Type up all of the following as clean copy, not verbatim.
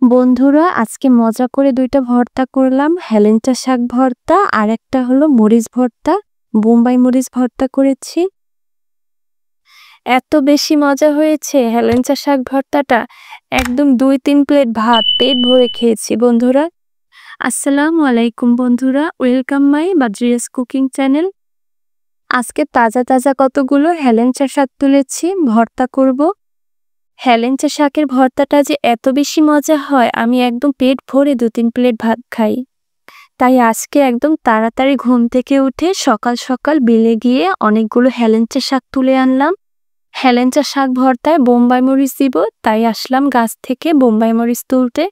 বন্ধুরা আজকে মজা করে দুইটা ভর্তা করলাম, হেলেঞ্চা শাক ভর্তা আর একটা হলো মরিচ ভর্তা, বোম্বাই মরিচ ভর্তা করেছি। এত বেশি মজা হয়েছে হেলেঞ্চা শাক ভর্তাটা, একদম 2-3 প্লেট ভাত পেট ভরে খেয়েছি বন্ধুরা। আসসালামু আলাইকুম বন্ধুরা, ওয়েলকাম মাই বাদ্রিয়াস কুকিং চ্যানেল। আজকে তাজা তাজা কতগুলো হেলেঞ্চা শাক তুলেছি, ভর্তা করব। হেলেঞ্চা শাকের ভর্তাটা যে এত বেশি মজা হয়, আমি একদম পেট ভরে 2-3 প্লেট ভাত খাই। তাই আজকে একদম তাড়াতাড়ি ঘুম থেকে উঠে সকাল সকাল বিলে গিয়ে অনেকগুলো হেলেঞ্চা শাক তুলে আনলাম। হেলেঞ্চা শাক ভর্তায় বোম্বাই মরিচ দিব, তাই আসলাম গাছ থেকে বোম্বাই মরিচ তুলতে।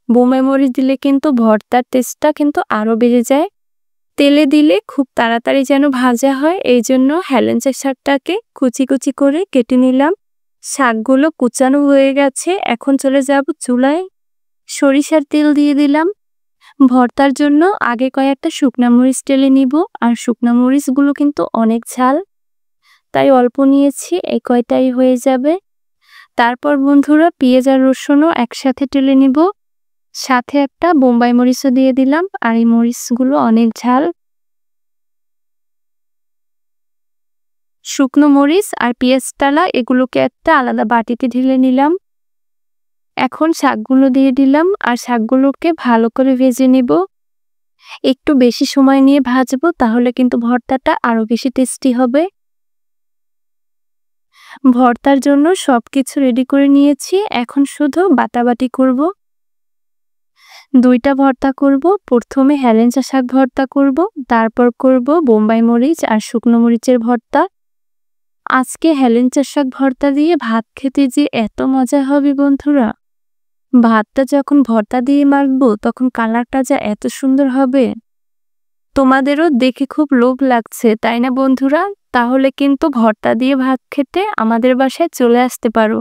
বোম্বাই মরিচ দিলে কিন্তু ভর্তার টেস্টটা কিন্তু আরও বেড়ে যায়। তেলে দিলে খুব তাড়াতাড়ি যেন ভাজা হয়, এই জন্য হেলেঞ্চা শাকটাকে কুচি কুচি করে কেটে নিলাম। শাকগুলো কুচানো হয়ে গেছে, এখন চলে যাব চুলায়। সরিষার তেল দিয়ে দিলাম। ভর্তার জন্য আগে কয়েকটা শুকনা মরিচ টেলে নিব, আর শুকনা মরিচগুলো কিন্তু অনেক ঝাল, তাই অল্প নিয়েছি, এই কয়টাই হয়ে যাবে। তারপর বন্ধুরা পেঁয়াজ আর রসুনও একসাথে টেলে নিব, সাথে একটা বোম্বাই মরিচও দিয়ে দিলাম, আর এই মরিচগুলো অনেক ঝাল। শুকনো মরিচ আর পেঁয়াজ টালা এগুলোকে একটা আলাদা বাটিতে ঢেলে নিলাম। এখন শাকগুলো দিয়ে দিলাম, আর শাকগুলোকে ভালো করে ভেজে নেব। একটু বেশি সময় নিয়ে ভাজবো, তাহলে কিন্তু ভর্তাটা আরো বেশি টেস্টি হবে। ভর্তার জন্য সবকিছু রেডি করে নিয়েছি, এখন শুধু বাটাবাটি করব। দুইটা ভর্তা করব, প্রথমে হেলেঞ্চা শাক ভর্তা করব, তারপর করব বোম্বাই মরিচ আর শুকনো মরিচের ভর্তা। আজকে হেলেঞ্চা শাক ভর্তা দিয়ে ভাত খেতে যে এত মজা হবে বন্ধুরা। ভাতটা যখন ভর্তা দিয়ে মাখবো তখন কালারটা যা এত সুন্দর হবে। তোমাদেরও দেখে খুব লোভ লাগছে, তাই না বন্ধুরা? তাহলে কিন্তু ভর্তা দিয়ে ভাত খেতে আমাদের বাসায় চলে আসতে পারো।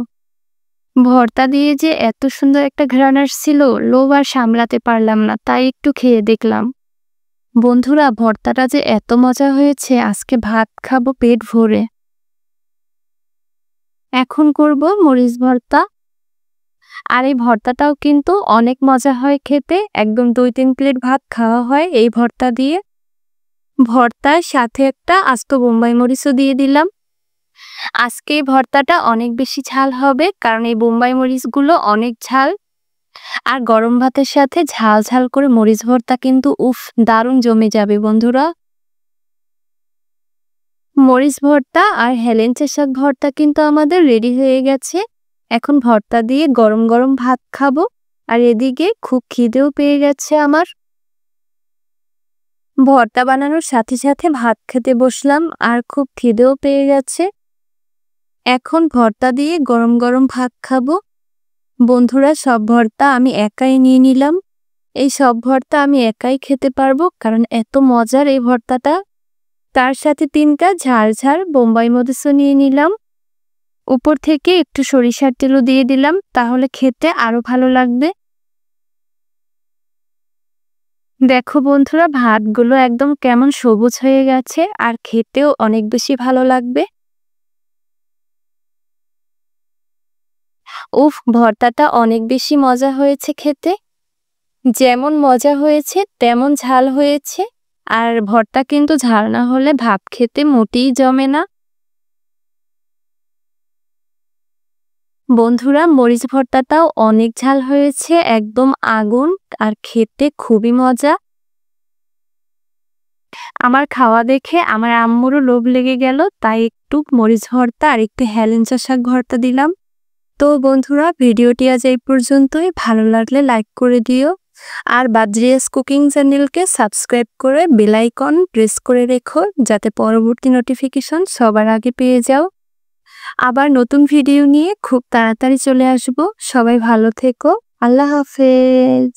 ভর্তা দিয়ে যে এত সুন্দর একটা ঘ্রাণ আসছিল, লোভ আর সামলাতে পারলাম না, তাই একটু খেয়ে দেখলাম। বন্ধুরা ভর্তাটা যে এত মজা হয়েছে, আজকে ভাত খাবো পেট ভরে। এখন করব মরিচ ভর্তা। আর এই ভর্তাটাও কিন্তু অনেক মজা হয় খেতে, একদম 2-3 প্লেট ভাত খাওয়া হয় এই ভর্তা দিয়ে। ভর্তার সাথে একটা আস্ত বোম্বাই মরিচও দিয়ে দিলাম। আজকে এই ভর্তাটা অনেক বেশি ঝাল হবে, কারণ এই বোম্বাই মরিচগুলো অনেক ঝাল। আর গরম ভাতের সাথে ঝাল ঝাল করে মরিচ ভর্তা কিন্তু দারুণ জমে যাবে বন্ধুরা। মরিচ ভর্তা আর হেলেঞ্চা শাক ভর্তা কিন্তু আমাদের রেডি হয়ে গেছে। এখন ভর্তা দিয়ে গরম গরম ভাত খাবো, আর এদিকে খুব খিদেও পেয়ে গেছে আমার। ভর্তা বানানোর সাথে সাথে ভাত খেতে বসলাম, আর খুব খিদেও পেয়ে গেছে। এখন ভর্তা দিয়ে গরম গরম ভাত খাবো। বন্ধুরা সব ভর্তা আমি একাই নিয়ে নিলাম। এই সব ভর্তা আমি একাই খেতে পারবো, কারণ এত মজার এই ভর্তাটা। তার সাথে 3টা ঝাল ঝাল বোম্বাই মরিচও নিয়ে নিলাম। উপর থেকে একটু সরিষার তেলও দিয়ে দিলাম, তাহলে খেতে আরো ভালো লাগবে। দেখো বন্ধুরা ভাতগুলো একদম কেমন সবুজ হয়ে গেছে, আর খেতেও অনেক বেশি ভালো লাগবে। ভর্তাটা অনেক বেশি মজা হয়েছে খেতে। যেমন মজা হয়েছে তেমন ঝাল হয়েছে, আর ভর্তা কিন্তু ঝাল না হলে ভাত খেতে মোটেই জমে না। বন্ধুরা মরিচ ভর্তাটাও অনেক ঝাল হয়েছে, একদম আগুন, আর খেতে খুবই মজা। আমার খাওয়া দেখে আমার আম্মুরও লোভ লেগে গেল, তাই একটু মরিচ ভর্তা আর একটু হেলেঞ্চা শাক ভর্তা দিলাম। তো বন্ধুরা ভিডিওটি আজ এই পর্যন্তই, ভালো লাগলে লাইক করে দিও, আর বাদ্রিয়াস কুকিং চ্যানেলকে সাবস্ক্রাইব করে বেল আইকন প্রেস করে রেখো, যাতে পরবর্তী নোটিফিকেশন সবার আগে পেয়ে যাও। আবার নতুন ভিডিও নিয়ে খুব তাড়াতাড়ি চলে আসব। সবাই ভালো থেকো, আল্লাহ হাফেজ।